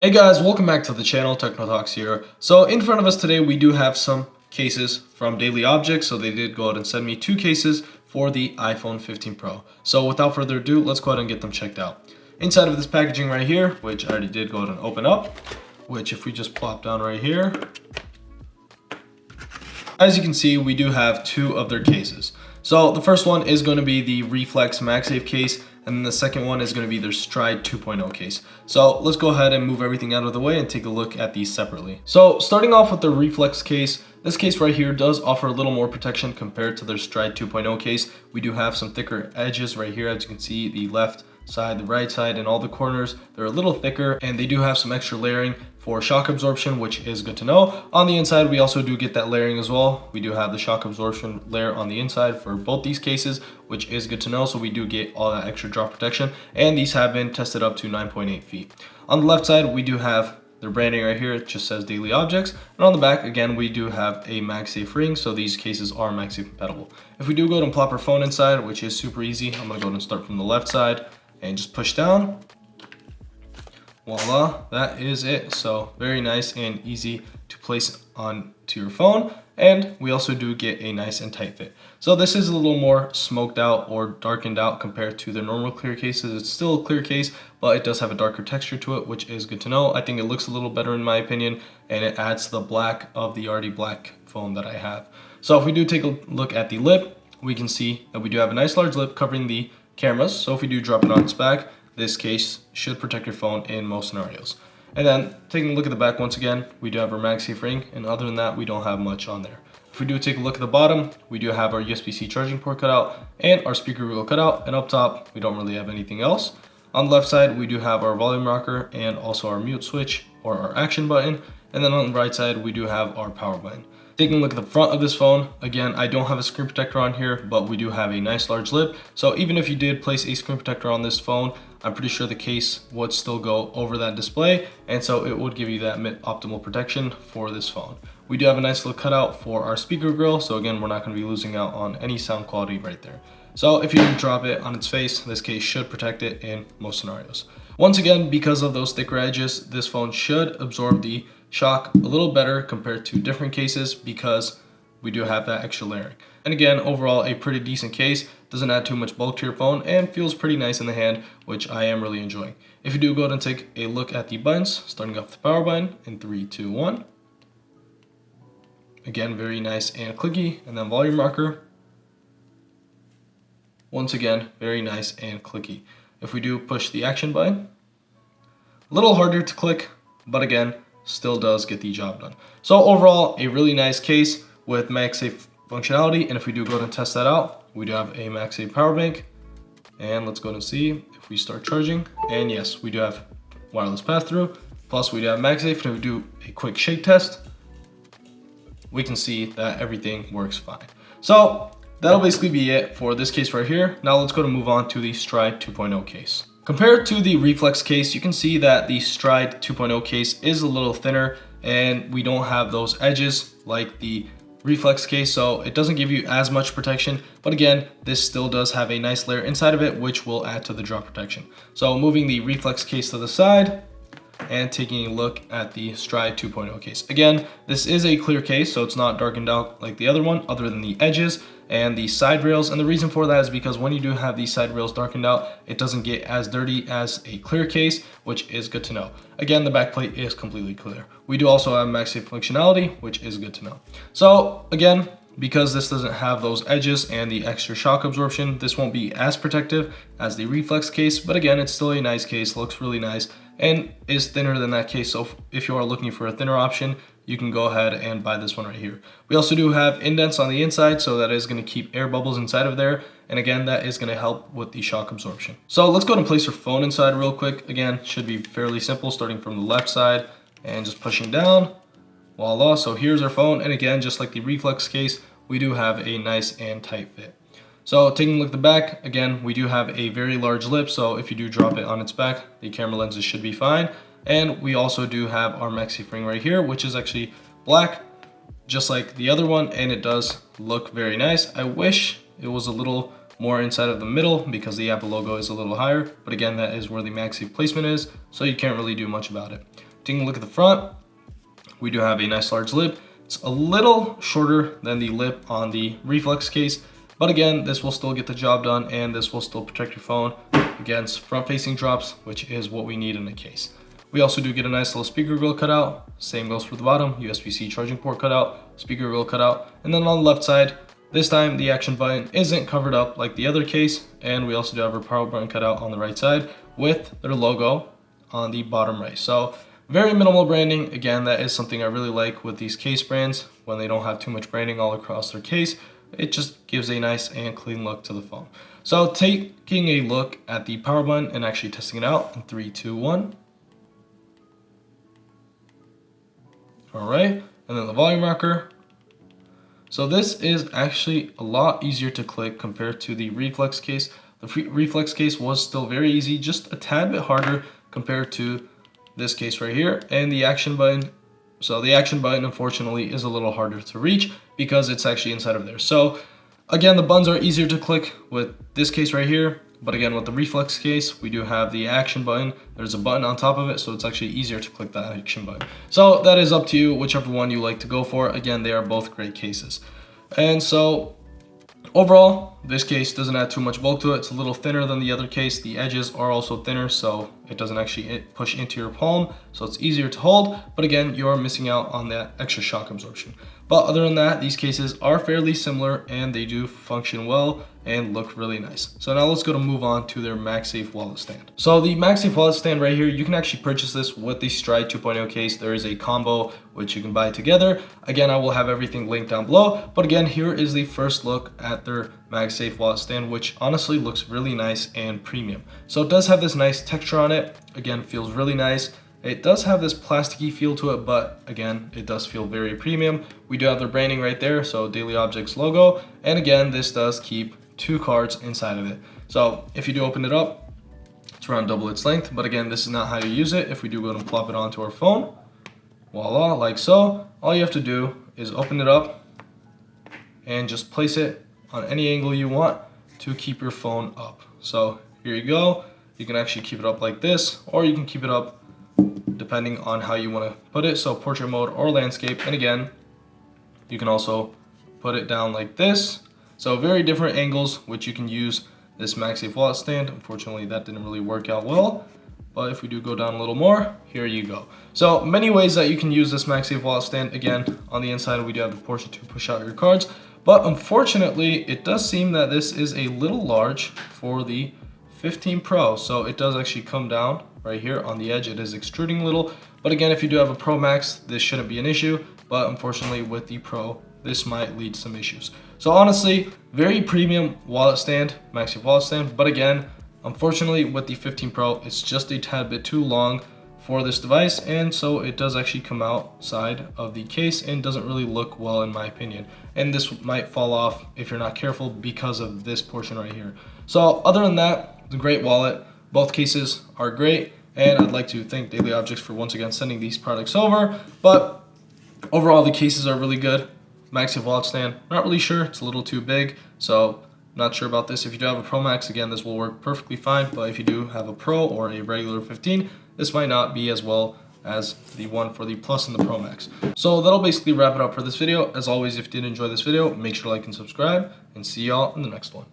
Hey guys, welcome back to the channel, Techno Talks here. So in front of us today, we do have some cases from Daily Objects. So they did go ahead and send me 2 cases for the iPhone 15 Pro. So without further ado, let's go ahead and get them checked out. Inside of this packaging right here, which I already did go ahead and open up, which if we just plop down right here, as you can see, we do have 2 of their cases. So the first one is going to be the Reflex Maxi case, and then the second one is going to be their Stride 2.0 case. So let's go ahead and move everything out of the way and take a look at these separately. So starting off with the Reflex case, this case right here does offer a little more protection compared to their Stride 2.0 case. We do have some thicker edges right here, as you can see, the left side, the right side, and all the corners. They're a little thicker, and they do have some extra layering for shock absorption, which is good to know. On the inside, we also do get that layering as well. We do have the shock absorption layer on the inside for both these cases, which is good to know. So we do get all that extra drop protection, and these have been tested up to 9.8 feet. On the left side, we do have their branding right here. It just says Daily Objects, and on the back, again, we do have a MagSafe ring, so these cases are MagSafe compatible. If we do go ahead and plop our phone inside, which is super easy, I'm gonna go ahead and start from the left side and just push down. Voila, that is it. So very nice and easy to place onto your phone, and we also do get a nice and tight fit. So this is a little more smoked out or darkened out compared to the normal clear cases. It's still a clear case, but it does have a darker texture to it, which is good to know. I think it looks a little better in my opinion, and it adds to the black of the already black phone that I have. So if we do take a look at the lip, we can see that we do have a nice large lip covering the cameras. So if we do drop it on its back, this case should protect your phone in most scenarios. And then taking a look at the back once again, we do have our MagSafe ring, and other than that, we don't have much on there. If we do take a look at the bottom, we do have our USB-C charging port cut out and our speaker wheel cut out, and up top, we don't really have anything else. On the left side, we do have our volume rocker and also our mute switch or our action button, and then on the right side, we do have our power button. Taking a look at the front of this phone, again, I don't have a screen protector on here, but we do have a nice large lip. So even if you did place a screen protector on this phone, I'm pretty sure the case would still go over that display, and so it would give you that optimal protection for this phone. We do have a nice little cutout for our speaker grill, so again, we're not going to be losing out on any sound quality right there. So if you drop it on its face, this case should protect it in most scenarios. Once again, because of those thicker edges, this phone should absorb the shock a little better compared to different cases because we do have that extra layering. And again, overall, a pretty decent case. Doesn't add too much bulk to your phone and feels pretty nice in the hand, which I am really enjoying. If you do go ahead and take a look at the buttons, starting off with the power button in 3, 2, 1. Again, very nice and clicky. And then volume rocker. Once again, very nice and clicky. If we do push the action button, a little harder to click, but again, still does get the job done. So overall, a really nice case with MagSafe functionality. And if we do go ahead and test that out, we do have a MagSafe power bank. And let's go ahead and see if we start charging. And yes, we do have wireless pass-through. Plus we do have MagSafe. And if we do a quick shake test, we can see that everything works fine. So that'll basically be it for this case right here. Now let's go to move on to the Stride 2.0 case. Compared to the Reflex case, you can see that the Stride 2.0 case is a little thinner, and we don't have those edges like the Reflex case, so it doesn't give you as much protection. But again, this still does have a nice layer inside of it, which will add to the drop protection. So moving the Reflex case to the side and taking a look at the Stride 2.0 case. Again, this is a clear case, so it's not darkened out like the other one, other than the edges and the side rails. And the reason for that is because when you do have these side rails darkened out, it doesn't get as dirty as a clear case, which is good to know. Again, the back plate is completely clear. We do also have MagSafe functionality, which is good to know. So again, because this doesn't have those edges and the extra shock absorption, this won't be as protective as the Reflex case, but again, it's still a nice case, looks really nice, and is thinner than that case. So if you are looking for a thinner option, you can go ahead and buy this one right here. We also do have indents on the inside, so that is going to keep air bubbles inside of there. And again, that is going to help with the shock absorption. So let's go ahead and place your phone inside real quick. Again, should be fairly simple, starting from the left side and just pushing down. Voila, so here's our phone. And again, just like the Reflex case, we do have a nice and tight fit. So taking a look at the back, again, we do have a very large lip, so if you do drop it on its back, the camera lenses should be fine. And we also do have our Maxi ring right here, which is actually black, just like the other one, and it does look very nice. I wish it was a little more inside of the middle because the Apple logo is a little higher, but again, that is where the Maxi placement is, so you can't really do much about it. taking a look at the front, we do have a nice large lip. It's a little shorter than the lip on the Reflex case, but again, this will still get the job done, and this will still protect your phone against front-facing drops, which is what we need in a case. We also do get a nice little speaker grill cutout. Same goes for the bottom, USB-C charging port cutout, speaker grill cutout. And then on the left side, this time the action button isn't covered up like the other case, and we also do have our power button cutout on the right side with their logo on the bottom right. So very minimal branding. Again, that is something I really like with these case brands. When they don't have too much branding all across their case, it just gives a nice and clean look to the phone. So taking a look at the power button and actually testing it out in 3, 2, 1. All right, and then the volume rocker. So this is actually a lot easier to click compared to the Reflex case. The Reflex case was still very easy, just a tad bit harder compared to this case right here. And the action button, so the action button unfortunately is a little harder to reach because it's actually inside of there. So again, the buttons are easier to click with this case right here. But again, with the Reflex case, we do have the action button. There's a button on top of it, so it's actually easier to click that action button. So that is up to you, whichever one you like to go for. Again, they are both great cases. And so overall, this case doesn't add too much bulk to it. It's a little thinner than the other case. The edges are also thinner, so it doesn't actually push into your palm, so it's easier to hold. But again, you are missing out on that extra shock absorption. But other than that, these cases are fairly similar, and they do function well and look really nice. So now let's go to move on to their MagSafe wallet stand. So the MagSafe wallet stand right here, you can actually purchase this with the Stride 2.0 case. There is a combo which you can buy together. Again, I will have everything linked down below. But again, here is the first look at their MagSafe wallet stand, which honestly looks really nice and premium. So it does have this nice texture on it. Again, feels really nice. It does have this plasticky feel to it, but again, it does feel very premium. We do have their branding right there, so Daily Objects logo. And again, this does keep 2 cards inside of it. So if you do open it up, it's around double its length. But again, this is not how you use it. If we do go and plop it onto our phone, voila, like so, all you have to do is open it up and just place it on any angle you want to keep your phone up. So here you go. You can actually keep it up like this, or you can keep it up depending on how you want to put it, so portrait mode or landscape. And again, you can also put it down like this. So very different angles which you can use this MagSafe wallet stand. Unfortunately, that didn't really work out well, but if we do go down a little more, here you go. So many ways that you can use this MagSafe wallet stand. Again, on the inside we do have the portion to push out your cards, but unfortunately it does seem that this is a little large for the 15 Pro. So it does actually come down right here on the edge. It is extruding a little, but again, if you do have a Pro Max, this shouldn't be an issue. But unfortunately with the Pro, this might lead to some issues. So honestly, very premium wallet stand, MagSafe wallet stand. But again, unfortunately with the 15 Pro, it's just a tad bit too long for this device, and so it does actually come outside of the case and doesn't really look well in my opinion. And this might fall off if you're not careful because of this portion right here. So other than that, it's a great wallet. Both cases are great, and I'd like to thank Daily Objects for once again sending these products over. But overall, the cases are really good. MagSafe wallet stand, not really sure. It's a little too big, so not sure about this. If you do have a Pro Max, again, this will work perfectly fine. But if you do have a Pro or a regular 15, this might not be as well as the one for the Plus and the Pro Max. So that'll basically wrap it up for this video. As always, if you did enjoy this video, make sure to like and subscribe, and see y'all in the next one.